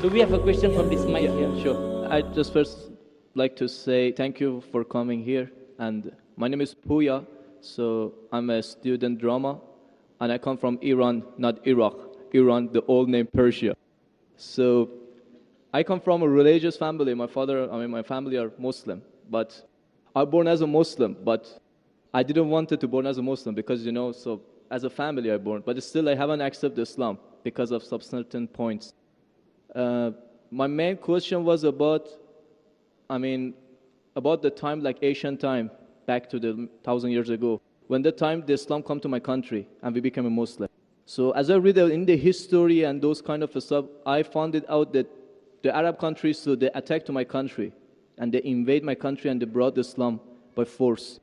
So we have a question from this mic here. Sure. I just first like to say thank you for coming here. And my name is Puya. So I'm a student drama. And I come from Iran, not Iraq. Iran, the old name Persia. So I come from a religious family. My family are Muslim. But I was born as a Muslim. But I didn't want to born as a Muslim because, so as a family I born. But still I haven't accepted Islam because of some certain points. My main question was about the time, like ancient time, back to the 1,000 years ago, when the time the Islam come to my country and we became a Muslim. So as I read in the history and those kind of stuff, I found it out that the Arab countries, so they attacked my country and they invade my country and they brought Islam by force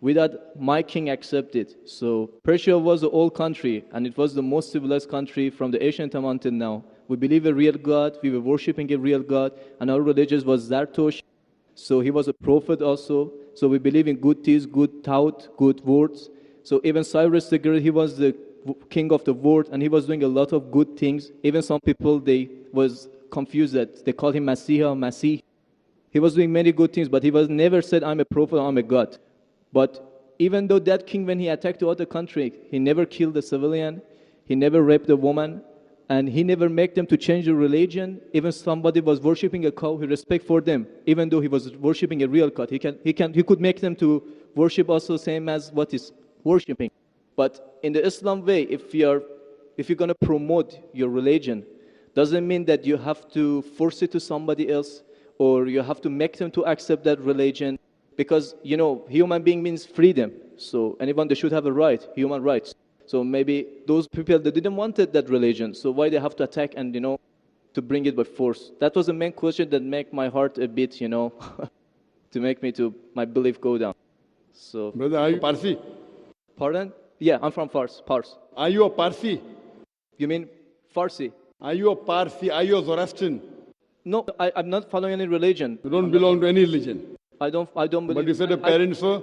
without my king accepted. So Persia was an old country and it was the most civilized country from the ancient time until now. We believe a real God, we were worshipping a real God, and our religion was Zartosh. So he was a prophet also. So we believe in good deeds, good thought, good words. So even Cyrus the Great, he was the king of the world, and he was doing a lot of good things. Even some people, they was confused that they called him Masih. He was doing many good things, but he was never said, I'm a prophet, I'm a God. But even though that king, when he attacked the other country, he never killed a civilian, he never raped a woman, and he never made them to change the religion. Even somebody was worshipping a cow, he respect for them, even though he was worshipping a real God. He could make them to worship also same as what is worshipping. But in the Islam way, if you're going to promote your religion, doesn't mean that you have to force it to somebody else or you have to make them to accept that religion. Because, human being means freedom. So anyone, they should have a right, human rights. So maybe those people, they didn't want that religion. So why they have to attack and, to bring it by force? That was the main question that make my heart a bit, to make me to my belief go down. So. Brother, are you Parsi? Pardon? Yeah, I'm from Fars. Are you a Parsi? You mean Farsi? Are you a Parsi? Are you a Zoroastrian? No, I'm not following any religion. You don't belong to any religion. I don't believe. But you said your parents were?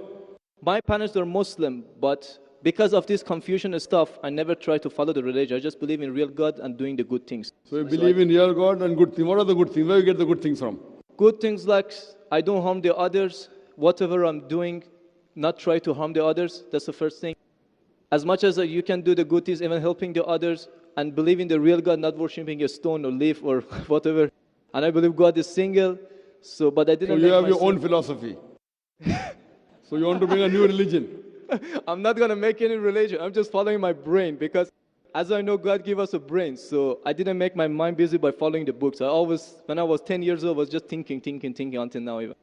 My parents are Muslim, but because of this confusion and stuff, I never try to follow the religion. I just believe in real God and doing the good things. So you believe in real God and good things. What are the good things? Where do you get the good things from? Good things like I don't harm the others. Whatever I'm doing, not try to harm the others. That's the first thing. As much as you can do the good things, even helping the others, and believe in the real God, not worshipping a stone or leaf or whatever. And I believe God is single. So, but I didn't. So you have your own philosophy. So you want to bring a new religion. I'm not going to make any religion. I'm just following my brain because as I know, God gave us a brain. So I didn't make my mind busy by following the books. When I was 10 years old, I was just thinking until now even.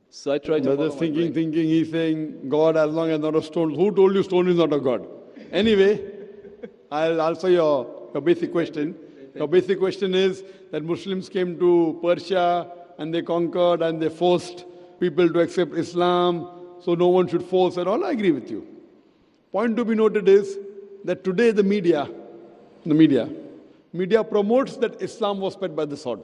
So I tried to follow thinking. He's saying, God as long as not a stone. Who told you stone is not a God? Anyway, I'll answer your basic question. Your basic question is that Muslims came to Persia and they conquered and they forced people to accept Islam. So no one should force at all. I agree with you. Point to be noted is that today the media promotes that Islam was spread by the sword.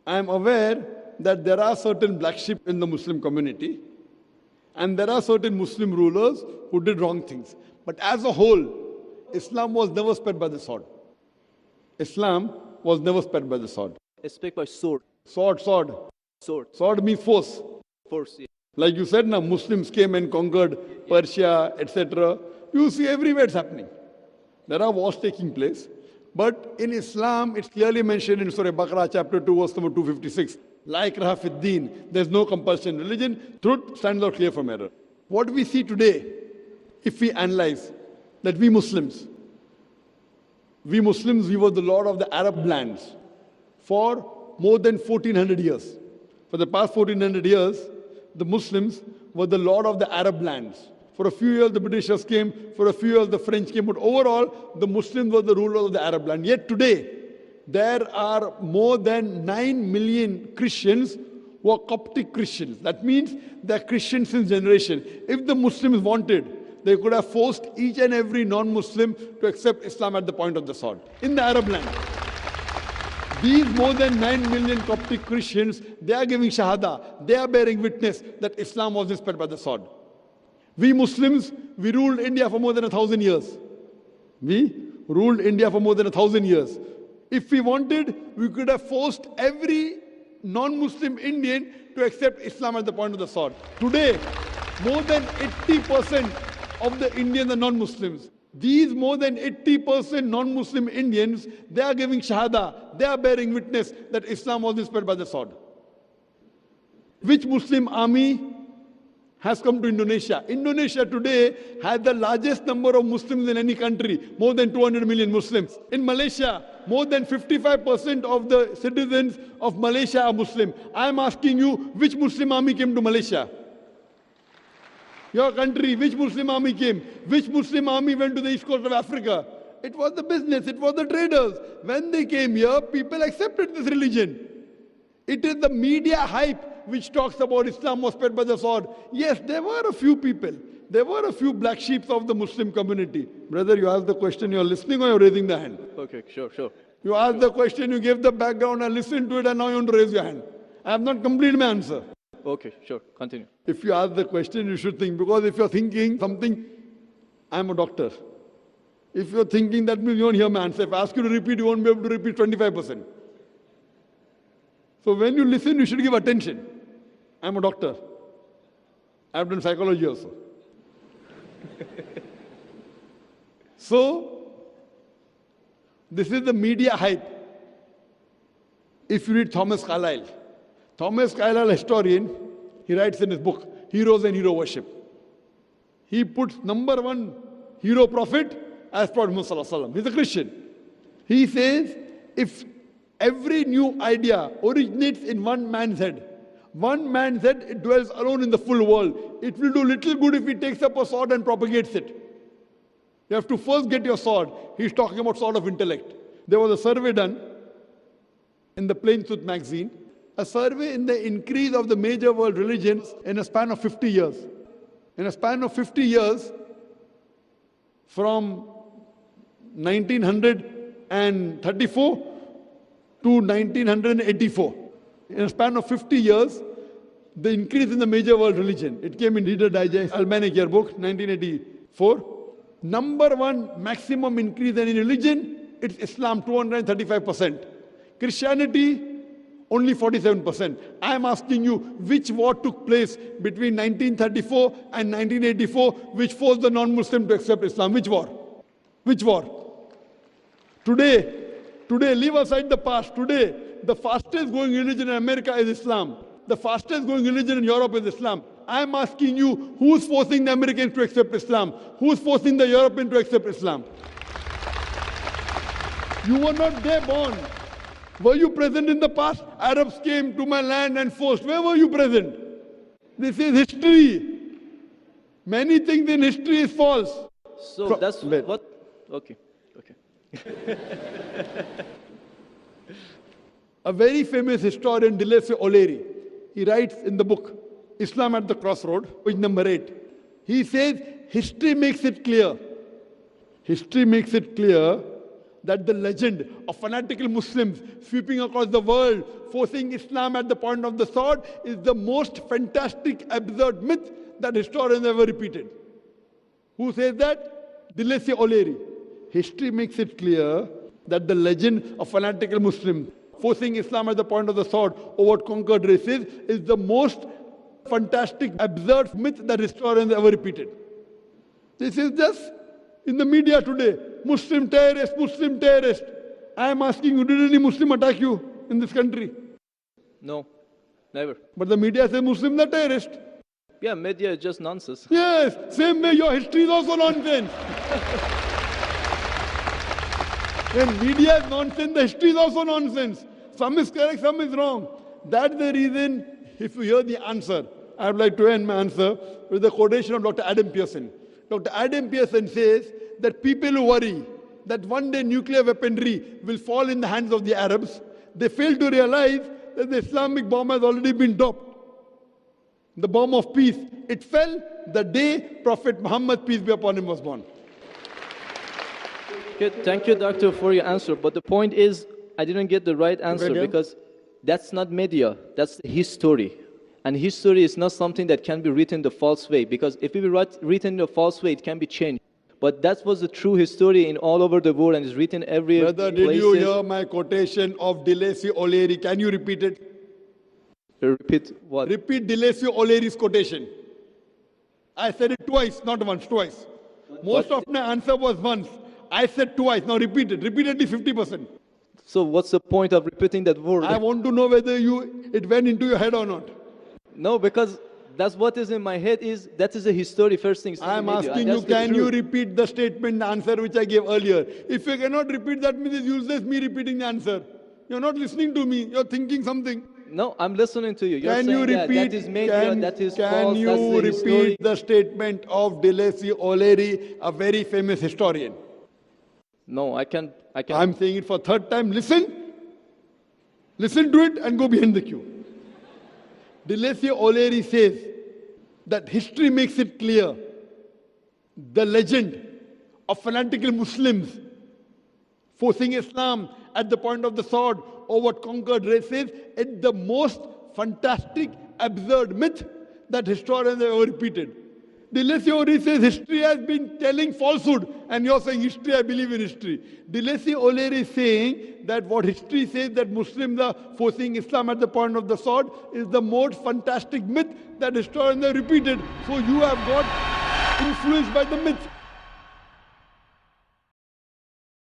I am aware that there are certain black sheep in the Muslim community and there are certain Muslim rulers who did wrong things. But as a whole, Islam was never spread by the sword. Islam was never spread by the sword. It's spread by sword. Sword. Sword means force. Force, yeah. Like you said, now Muslims came and conquered Persia, etc. You see everywhere it's happening. There are wars taking place. But in Islam, it's clearly mentioned in Surah Baqarah, chapter 2, verse number 256. La ikraha fid deen. There's no compulsion in religion. Truth stands out clear from error. What we see today, if we analyze that we Muslims, we were the lord of the Arab lands for more than 1400 years. For the past 1400 years, the Muslims were the lord of the Arab lands. For a few years, the Britishers came. For a few years, the French came. But overall, the Muslims were the rulers of the Arab land. Yet today, there are more than 9 million Christians who are Coptic Christians. That means they're Christians since generation. If the Muslims wanted, they could have forced each and every non-Muslim to accept Islam at the point of the sword in the Arab land. These more than 9 million Coptic Christians, they are giving Shahada. They are bearing witness that Islam was spread by the sword. We Muslims, we ruled India for more than 1,000 years. We ruled India for more than 1,000 years. If we wanted, we could have forced every non-Muslim Indian to accept Islam at the point of the sword. Today, more than 80% of the Indians are non-Muslims. These more than 80% non-Muslim Indians, they are giving shahada, they are bearing witness that Islam was spread by the sword. Which Muslim army has come to Indonesia? Indonesia today has the largest number of Muslims in any country, more than 200 million Muslims. In Malaysia, more than 55% of the citizens of Malaysia are Muslim. I am asking you, which Muslim army came to Malaysia? Your country, which Muslim army came? Which Muslim army went to the east coast of Africa? It was the business, it was the traders. When they came here, people accepted this religion. It is the media hype which talks about Islam was spread by the sword. Yes, there were a few people. There were a few black sheep of the Muslim community. Brother, you asked the question, you're listening or you're raising the hand? Okay, sure. You asked the question, you gave the background, I listened to it, and now you want to raise your hand. I have not completed my answer. Okay, sure. Continue. If you ask the question, you should think. Because if you're thinking something, I'm a doctor. If you're thinking, that means you won't hear my answer. If I ask you to repeat, you won't be able to repeat 25%. So when you listen, you should give attention. I'm a doctor. I've done psychology also. So, this is the media hype. If you read Thomas Carlyle, historian, he writes in his book, Heroes and Hero Worship. He puts number one hero prophet as Prophet Muhammad Sallallahu Alaihi Wasallam. He's a Christian. He says, if every new idea originates in one man's head, it dwells alone in the full world. It will do little good if he takes up a sword and propagates it. You have to first get your sword. He's talking about sword of intellect. There was a survey done in the Plain Truth magazine, a survey in the increase of the major world religions in a span of 50 years. In a span of 50 years, from 1934 to 1984. In a span of 50 years, the increase in the major world religion. It came in Reader Digest, Almanac Yearbook, 1984. Number one maximum increase in religion, it's Islam, 235%. Christianity, only 47%. I am asking you, which war took place between 1934 and 1984, which forced the non-Muslim to accept Islam? Which war? Which war? Today, leave aside the past. Today, the fastest growing religion in America is Islam. The fastest growing religion in Europe is Islam. I am asking you, who's forcing the Americans to accept Islam? Who's forcing the Europeans to accept Islam? You were not there born. Were you present in the past? Arabs came to my land and forced. Where were you present? This is history. Many things in history is false. So that's what? Okay. A very famous historian, O'Leary, he writes in the book, Islam at the Crossroad, page number 8. He says, history makes it clear that the legend of fanatical Muslims sweeping across the world, forcing Islam at the point of the sword, is the most fantastic, absurd myth that historians ever repeated. Who says that? O'Leary. History makes it clear that the legend of fanatical Muslims forcing Islam at the point of the sword over conquered races is the most fantastic, absurd myth that historians ever repeated. This is just in the media today. Muslim terrorist. I am asking you, did any Muslim attack you in this country? No, never. But the media says Muslims are terrorists. Yeah, media is just nonsense. Yes, same way your history is also nonsense. When media is nonsense, the history is also nonsense. Some is correct, some is wrong. That's the reason, if you hear the answer, I would like to end my answer with the quotation of Dr. Adam Pearson. Dr. Adam Pearson says that people who worry that one day nuclear weaponry will fall in the hands of the Arabs, they fail to realize that the Islamic bomb has already been dropped. The bomb of peace. It fell the day Prophet Muhammad, peace be upon him, was born. Okay, thank you, doctor, for your answer. But the point is, I didn't get the right answer because that's not media, that's history. And history is not something that can be written the false way, because if it be written in a false way, it can be changed. But But that was the true history in all over the world and is written every Brother, did you places. hear my quotation of Deleuze O'Leary? Can you repeat it? Repeat what? Repeat Deleuze O'Leary's quotation. I said it twice, not once, twice. Most of my answer was once. I said twice. Now repeat it. Repeatedly 50%. So what's the point of repeating that word? I want to know whether it went into your head or not. No, because that's what is in my head that is a history first thing. I am asking you, can you repeat the statement, the answer which I gave earlier? If you cannot repeat, that means it's useless me repeating the answer. You're not listening to me. You're thinking something. No, I'm listening to you. You're Can saying you repeat? that is media, that is can false, you that's the repeat history. the statement of Deleuze O'Leary, a very famous historian? No, I can't. I'm saying it for third time. Listen to it and go behind the queue. Deleuze O'Leary says that history makes it clear the legend of fanatical Muslims forcing Islam at the point of the sword over conquered races is the most fantastic, absurd myth that historians have ever repeated. Deleuze O'Leary says history has been telling falsehood, and you're saying history, I believe in history. Deleuze O'Leary is saying that what history says that Muslims are forcing Islam at the point of the sword is the most fantastic myth that historians have repeated. So you have got influenced by the myth.